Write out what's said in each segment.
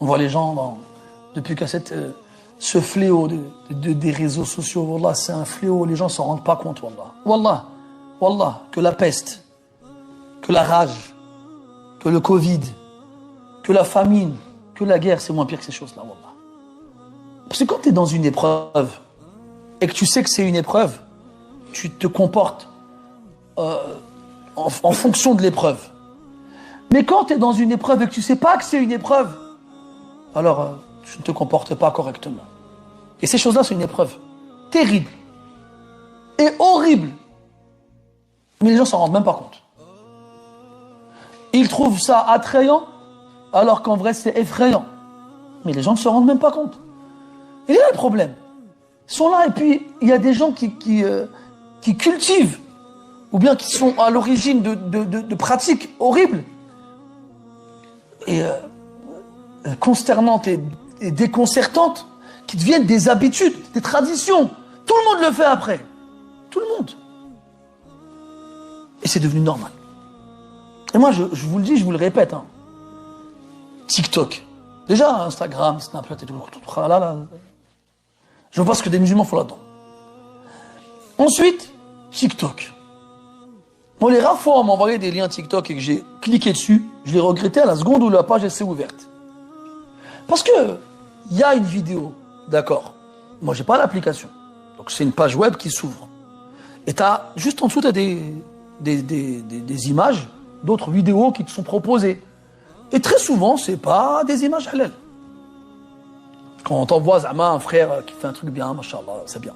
On voit les gens, depuis qu'il y a ce fléau des réseaux sociaux, wallah, c'est un fléau, les gens ne s'en rendent pas compte, wallah. Wallah, wallah, que la peste, que la rage, que le Covid, que la famine, que la guerre, c'est moins pire que ces choses-là, wallah. Parce que quand tu es dans une épreuve, et que tu sais que c'est une épreuve, tu te comportes en fonction de l'épreuve. Mais quand tu es dans une épreuve et que tu sais pas que c'est une épreuve, alors tu ne te comportes pas correctement. Et ces choses-là, c'est une épreuve terrible et horrible. Mais les gens s'en rendent même pas compte. Ils trouvent ça attrayant, alors qu'en vrai, c'est effrayant. Mais les gens ne se rendent même pas compte. Et là, le problème. Ils sont là, et puis il y a des gens qui cultivent, ou bien qui sont à l'origine de pratiques horribles, et consternantes et déconcertantes, qui deviennent des habitudes, des traditions. Tout le monde le fait après. Tout le monde. Et c'est devenu normal. Et moi, je vous le dis, je vous le répète, hein. TikTok. Déjà, Instagram, Snapchat et tout. Je vois ce que des musulmans font là-dedans. Ensuite, TikTok. Moi, les rares fois où on m'a envoyé des liens TikTok et que j'ai cliqué dessus, je l'ai regretté à la seconde où la page s'est ouverte. Parce que il y a une vidéo, d'accord. Moi, j'ai pas l'application. Donc, c'est une page web qui s'ouvre. Et juste en dessous, tu as des images d'autres vidéos qui te sont proposées. Et très souvent, c'est pas des images halal. Quand on t'envoie un frère qui fait un truc bien, machallah, c'est bien.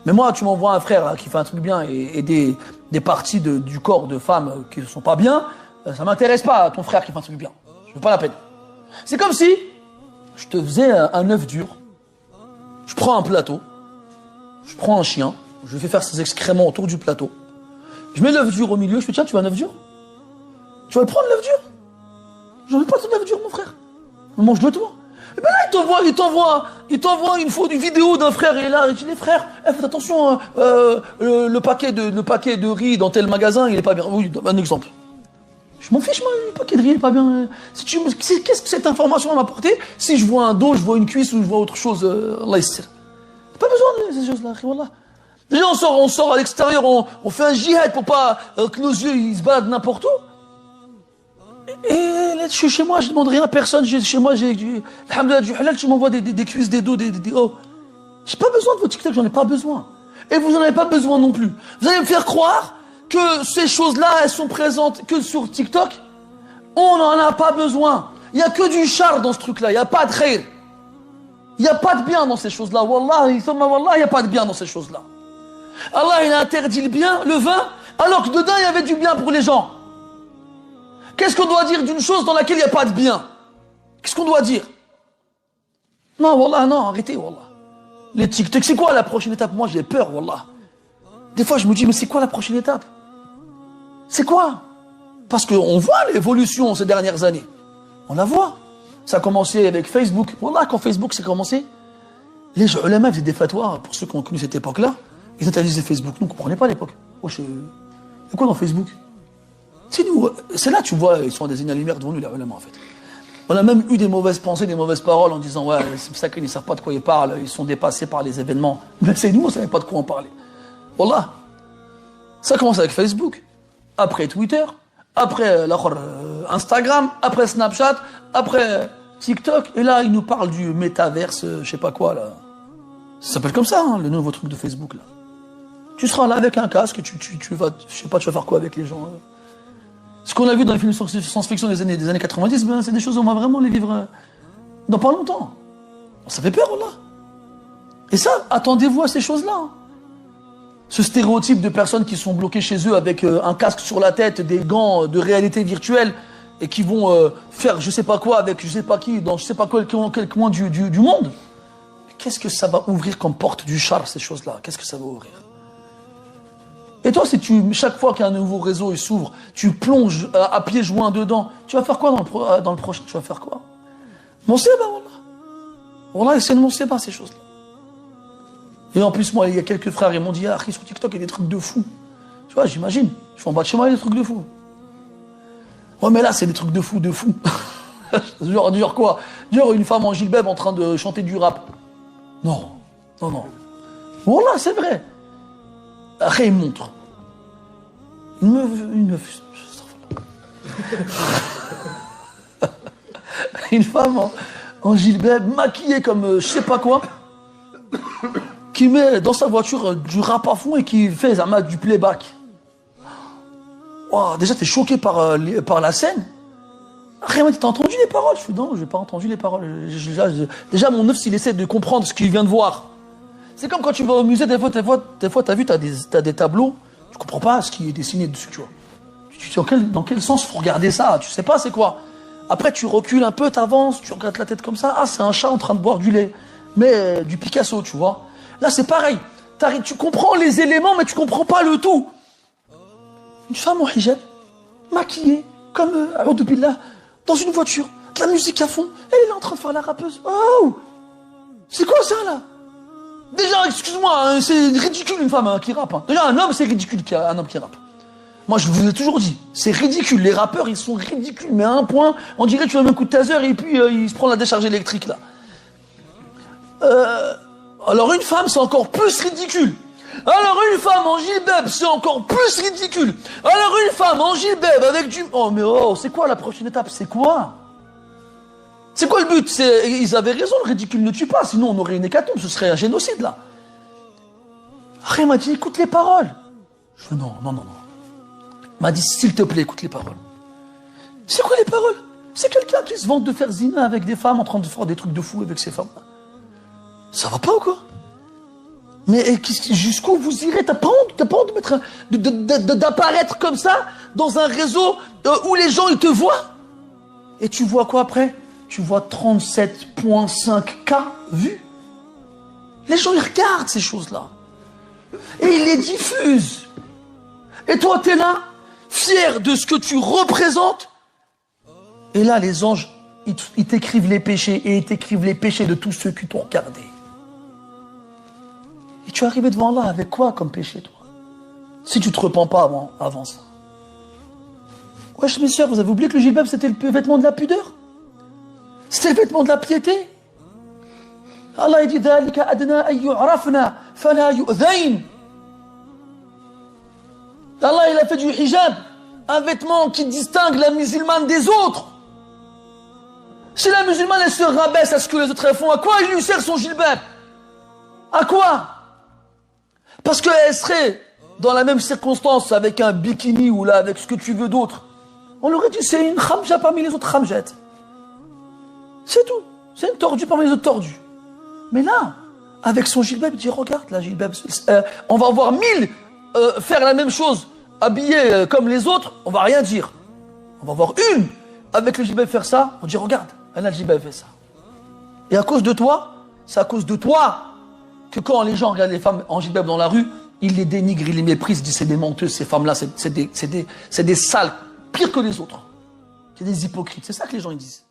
Mais moi, tu m'envoies un frère qui fait un truc bien et des parties du corps de femmes qui ne sont pas bien, ça m'intéresse pas, ton frère qui fait un truc bien. Je veux pas la peine. C'est comme si je te faisais un œuf dur, je prends un plateau, je prends un chien, je lui fais faire ses excréments autour du plateau, je mets l'œuf dur au milieu, je fais tiens, tu veux un œuf dur? Tu vas le prendre l'œuf dur? J'en veux pas ton œuf dur, mon frère. Mange-le toi. Et ben là, il t'envoie une vidéo d'un frère, et là, il dit, les frères, faites attention, le paquet de riz dans tel magasin, il est pas bien. Oui, un exemple. Je m'en fiche, moi, le paquet de riz, il est pas bien. Qu'est-ce que cette information m'a apporté si je vois un dos, je vois une cuisse ou je vois autre chose, Allah yissir. Pas besoin de ces choses-là, wallah. Déjà, on sort à l'extérieur, on fait un jihad pour pas que nos yeux ils se baladent n'importe où. Et là, je suis chez moi, je demande rien à personne. Chez moi, j'ai du halal, tu m'envoies des cuisses, des dos, des oh. J'ai pas besoin de vos TikTok, j'en ai pas besoin. Et vous en avez pas besoin non plus. Vous allez me faire croire que ces choses-là, elles sont présentes que sur TikTok. On n'en a pas besoin. Il y a que du char dans ce truc-là, il y a pas de khair. Il y a pas de bien dans ces choses-là. Wallah, il y a pas de bien dans ces choses-là. Allah, il a interdit le bien, le vin, alors que dedans, il y avait du bien pour les gens. Qu'est-ce qu'on doit dire d'une chose dans laquelle il n'y a pas de bien? Qu'est-ce qu'on doit dire? Non, wallah, non, arrêtez, wallah. Les TikTok, c'est quoi la prochaine étape? Moi, j'ai peur, wallah. Des fois, je me dis, mais c'est quoi la prochaine étape? C'est quoi? Parce qu'on voit l'évolution ces dernières années. On la voit. Ça a commencé avec Facebook. Wallah, quand Facebook s'est commencé, les ulama faisaient des fatwas, pour ceux qui ont connu cette époque-là, ils interdisaient Facebook. Nous, on ne comprenait pas à l'époque. Oh, il y a quoi dans Facebook? C'est là, tu vois, ils sont à des années-lumière devant nous, les ulama, en fait. On a même eu des mauvaises pensées, des mauvaises paroles en disant, ouais, c'est pour ça qu'ils ne savent pas de quoi ils parlent, ils sont dépassés par les événements. Mais c'est nous, on ne savait pas de quoi on parlait. Wallah. Ça commence avec Facebook, après Twitter, après Instagram, après Snapchat, après TikTok, et là, ils nous parlent du métaverse, je sais pas quoi, là. Ça s'appelle comme ça, hein, le nouveau truc de Facebook, là. Tu seras là avec un casque, tu vas, je sais pas, tu vas faire quoi avec les gens, hein. Ce qu'on a vu dans les films de science-fiction des années 90, ben, c'est des choses où on va vraiment les vivre dans pas longtemps. Ça fait peur, là. Et ça, attendez-vous à ces choses-là. Hein. Ce stéréotype de personnes qui sont bloquées chez eux avec un casque sur la tête, des gants de réalité virtuelle, et qui vont faire je sais pas quoi avec je sais pas qui, dans je sais pas quel coin du monde. Qu'est-ce que ça va ouvrir comme porte du char, ces choses-là? Qu'est-ce que ça va ouvrir? Et toi, si chaque fois qu'un nouveau réseau il s'ouvre, tu plonges à pieds joints dedans, tu vas faire quoi dans le prochain? Tu vas faire quoi? Mon séba, wallah. Wallah, c'est de mon séba, ces choses-là. Et en plus, moi, il y a quelques frères, ils m'ont dit, ah, sur TikTok, il y a des trucs de fou. Tu vois, j'imagine. Je fais en bas de chez moi, il y a des trucs de fou. Ouais, mais là, c'est des trucs de fou, de fou. Genre quoi? Genre une femme en gilbeb en train de chanter du rap. Non, non, non. Voilà, c'est vrai. Après, il montre. Une meuf. Une femme en gilbeb, maquillée comme je sais pas quoi, qui met dans sa voiture du rap à fond et qui fait du playback. Wow, déjà, t'es choqué par la scène. Après, t'as entendu les paroles? Je fais non, j'ai pas entendu les paroles. Déjà, mon œuf, s'il essaie de comprendre ce qu'il vient de voir. C'est comme quand tu vas au musée, des fois, t'as vu, t'as des tableaux, tu comprends pas ce qui est dessiné dessus, tu vois. Tu dis dans quel sens faut regarder ça? Tu sais pas c'est quoi. Après, tu recules un peu, t'avances, tu regardes la tête comme ça. Ah, c'est un chat en train de boire du lait. Mais du Picasso, tu vois. Là, c'est pareil. Tu comprends les éléments, mais tu comprends pas le tout. Une femme en hijab, maquillée, comme Aoudou Billah, dans une voiture, de la musique à fond. Elle est là en train de faire la rappeuse. Oh! C'est quoi ça, là? Déjà, excuse-moi, hein, c'est ridicule une femme qui rappe. Hein. Déjà, un homme, c'est ridicule un homme qui rappe. Moi, je vous ai toujours dit, c'est ridicule. Les rappeurs, ils sont ridicules, mais à un point, on dirait que tu donnes un coup de taser et puis il se prend la décharge électrique, là. Alors, une femme, c'est encore plus ridicule. Alors, une femme en gilbeb, c'est encore plus ridicule. Alors, une femme en gilbeb avec du... Oh, mais oh, c'est quoi la prochaine étape? C'est quoi? C'est quoi le but? Ils avaient raison, le ridicule ne tue pas, sinon on aurait une hécatombe, ce serait un génocide, là. Après, il m'a dit, écoute les paroles. Je dis, non, non, non, non. Il m'a dit, s'il te plaît, écoute les paroles. C'est quoi les paroles? C'est quelqu'un qui se vante de faire zina avec des femmes en train de faire des trucs de fou avec ces femmes. Ça va pas ou quoi? Mais jusqu'où vous irez? T'as pas honte de mettre d'apparaître comme ça dans un réseau où les gens ils te voient? Et tu vois quoi après? Tu vois 37,5K vues. Les gens ils regardent ces choses-là. Et ils les diffusent. Et toi t'es là, fier de ce que tu représentes. Et là les anges, ils t'écrivent les péchés et ils t'écrivent les péchés de tous ceux qui t'ont regardé. Et tu es arrivé devant Allah avec quoi comme péché, toi? Si tu te repens pas avant ça. Wesh, mes sœurs, vous avez oublié que le jilbab, c'était le vêtement de la pudeur? C'était le vêtement de la piété? Allah, il dit, ذَلِكَ أَدْنَا أَن يُعْرَفْنَا فَلَا يُؤْذَيْنَ. Allah, il a fait du hijab, un vêtement qui distingue la musulmane des autres. Si la musulmane, elle se rabaisse à ce que les autres font, à quoi il lui sert son jilbab? À quoi? Parce qu'elle serait dans la même circonstance avec un bikini ou là avec ce que tu veux d'autre. On aurait dit c'est une khamja parmi les autres khamjettes. C'est tout. C'est une tordue parmi les autres tordues. Mais là, avec son jilbab, il dit regarde la jilbab. On va voir 1000 faire la même chose, habillés comme les autres, on va rien dire. On va voir une avec le jilbab faire ça, on dit regarde, elle a le jilbab fait ça. Et à cause de toi, c'est à cause de toi que quand les gens regardent les femmes en jilbab dans la rue, ils les dénigrent, ils les méprisent, ils disent c'est des menteuses, ces femmes-là, c'est des sales, pire que les autres. C'est des hypocrites, c'est ça que les gens ils disent.